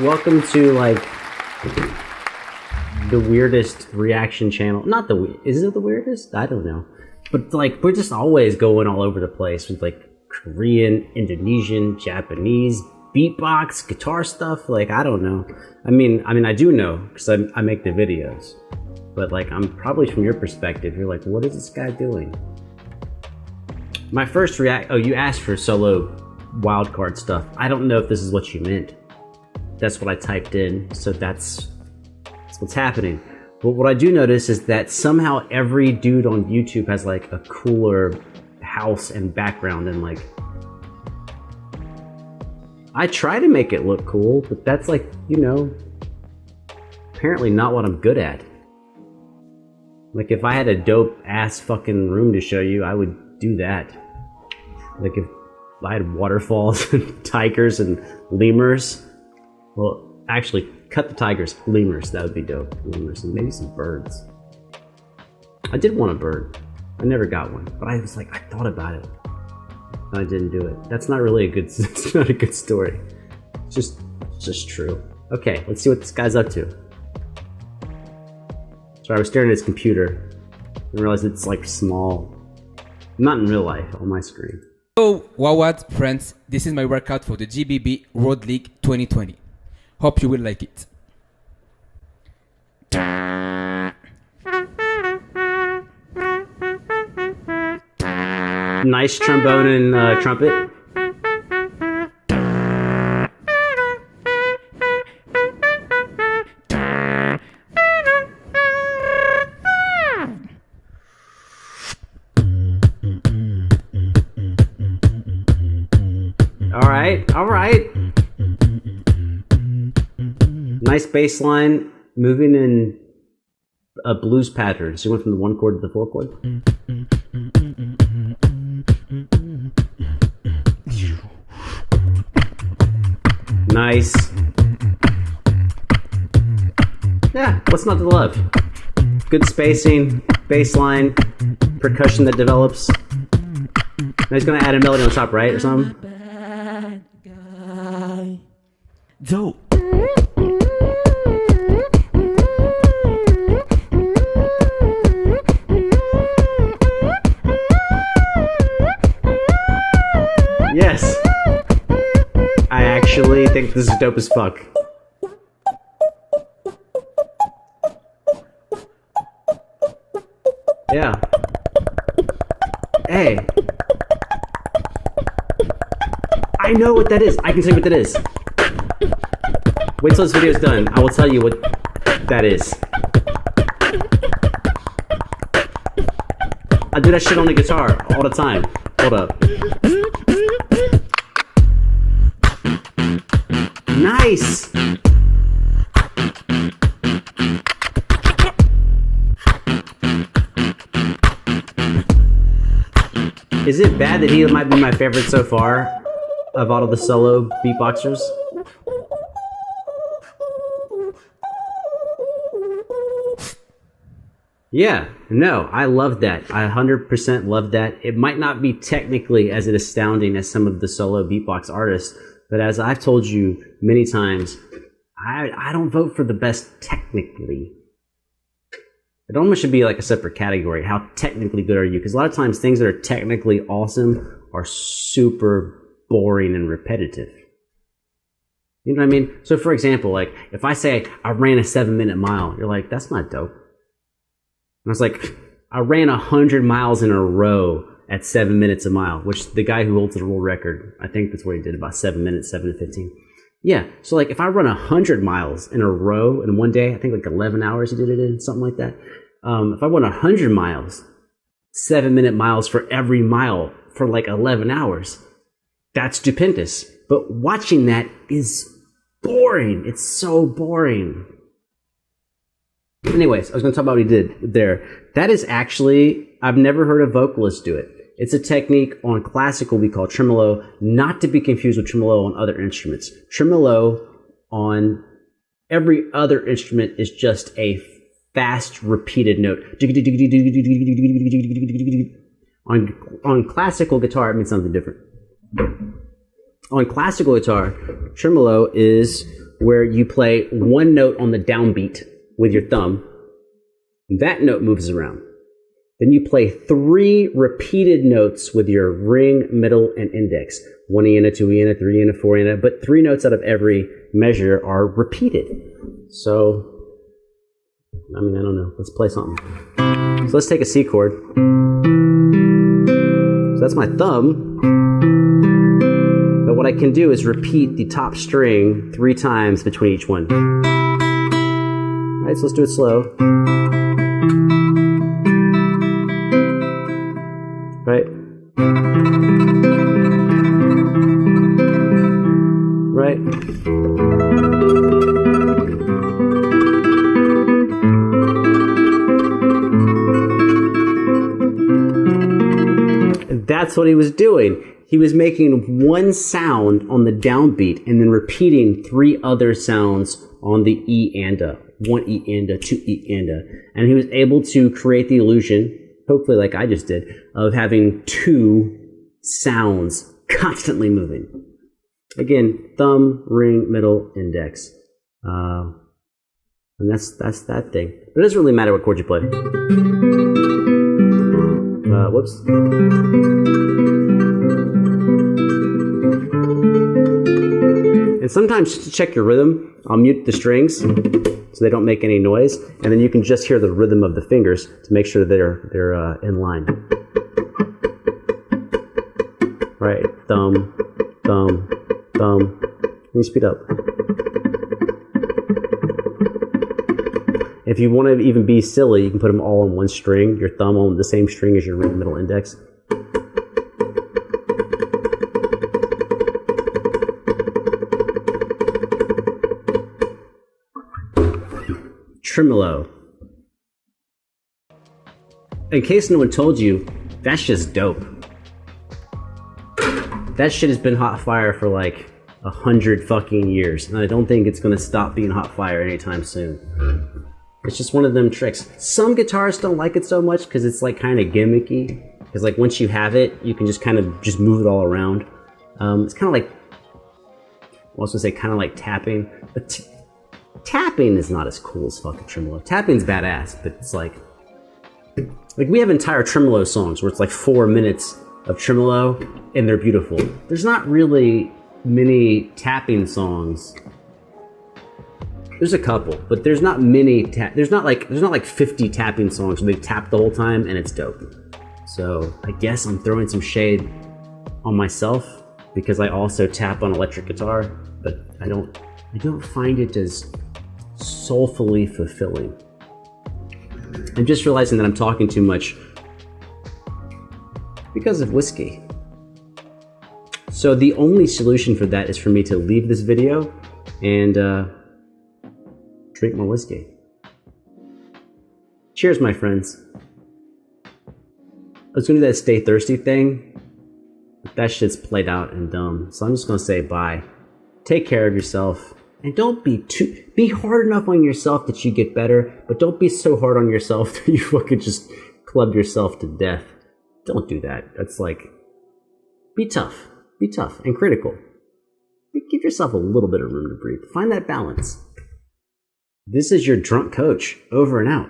Welcome to like the weirdest reaction channel. Not the is it the weirdest? I don't know. But like we're just always going all over the place with like Korean, Indonesian, Japanese, beatbox, guitar stuff. Like I don't know. I mean I do know because I make the videos. But like I'm probably from your perspective, you're like, what is this guy doing? My first oh, you asked for solo wildcard stuff. I don't know if this is what you meant. That's what I typed in, so that's what's happening. But what I do notice is that somehow every dude on YouTube has like a cooler house and background, and like I try to make it look cool, but that's like, you know, apparently not what I'm good at. Like if I had a dope ass fucking room to show you, I would do that. Like if I had waterfalls and tigers and lemurs. Well, actually, cut the tigers, lemurs, that would be dope. Lemurs and maybe some birds. I did want a bird. I never got one, but I was like, I thought about it. And I didn't do it. That's not really a good, it's not a good story. It's just true. Okay, let's see what this guy's up to. So I was staring at his computer and realized it's like small. Not in real life, on my screen. Hello WAWAD friends, this is my workout for the GBB Road League 2020. Hope you will like it. Nice trombone and trumpet. All right. Nice bass line, moving in a blues pattern. So you went from the 1 chord to the 4 chord. Nice. Yeah, what's not to love? Good spacing, bass line, percussion that develops. Now he's gonna add a melody on top, right, or something? Dope. Yes. I actually think this is dope as fuck. Yeah. Hey. I know what that is. I can tell you what that is. Wait till this video is done. I will tell you what that is. I do that shit on the guitar all the time. Hold up. Nice! Is it bad that he might be my favorite so far of all of the solo beatboxers? Yeah, no, I love that. I 100% love that. It might not be technically as astounding as some of the solo beatbox artists, but as I've told you many times, I don't vote for the best technically. It almost should be like a separate category. How technically good are you? Because a lot of times things that are technically awesome are super boring and repetitive. You know what I mean? So for example, like if I say I ran a 7-minute mile, you're like, that's not dope. And I was like, I ran 100 miles in a row at 7 minutes a mile, which the guy who holds the world record, I think that's what he did, about 7 minutes, 7 to 15. Yeah, so like if I run 100 miles in a row in one day, I think like 11 hours he did it in, something like that. If I run 100 miles, 7-minute miles for every mile for like 11 hours, that's stupendous. But watching that is boring. It's so boring. Anyways, I was going to talk about what he did there. That is actually, I've never heard a vocalist do it. It's a technique on classical we call tremolo, not to be confused with tremolo on other instruments. Tremolo on every other instrument is just a fast, repeated note. On classical guitar, it means something different. On classical guitar, tremolo is where you play one note on the downbeat with your thumb. That note moves around. Then you play 3 repeated notes with your ring, middle, and index. 1 eana, 2 eana, 3 eana, 4 eana, but 3 notes out of every measure are repeated. So, I mean, I don't know. Let's play something. So let's take a C chord. So that's my thumb. But what I can do is repeat the top string 3 times between each one. All right, so let's do it slow. Right? Right? That's what he was doing. He was making one sound on the downbeat and then repeating 3 other sounds on the E and a. 1 E and a, 2 E and a. And he was able to create the illusion, hopefully like I just did, of having 2 sounds constantly moving. Again, thumb, ring, middle, index. And that's that thing. But it doesn't really matter what chord you play. Whoops. And sometimes just to check your rhythm, I'll mute the strings so they don't make any noise, and then you can just hear the rhythm of the fingers to make sure they're in line. Right, thumb, thumb, thumb. Let me speed up. If you want to even be silly, you can put them all on one string, your thumb on the same string as your ring, middle, index. Tremolo. In case no one told you, that's just dope. That shit has been hot fire for like 100 fucking years, and I don't think it's gonna stop being hot fire anytime soon. It's just one of them tricks. Some guitarists don't like it so much because it's like kind of gimmicky. Because like once you have it, you can just kind of just move it all around. It's kind of like, I was gonna say kind of like tapping, but tapping is not as cool as fucking tremolo. Tapping's badass, but it's like we have entire tremolo songs where it's like 4 minutes of tremolo and they're beautiful. There's not really many tapping songs. There's a couple, but there's not many. There's not like 50 tapping songs where they tap the whole time and it's dope. So I guess I'm throwing some shade on myself because I also tap on electric guitar, but I don't find it as soulfully fulfilling. I'm just realizing that I'm talking too much because of whiskey. So the only solution for that is for me to leave this video and drink more whiskey. Cheers, my friends. I was gonna do that stay thirsty thing, but that shit's played out and dumb. So I'm just gonna say bye. Take care of yourself. And don't be hard enough on yourself that you get better, but don't be so hard on yourself that you fucking just club yourself to death. Don't do that. That's like, be tough and critical. Give yourself a little bit of room to breathe. Find that balance. This is your drunk coach, over and out.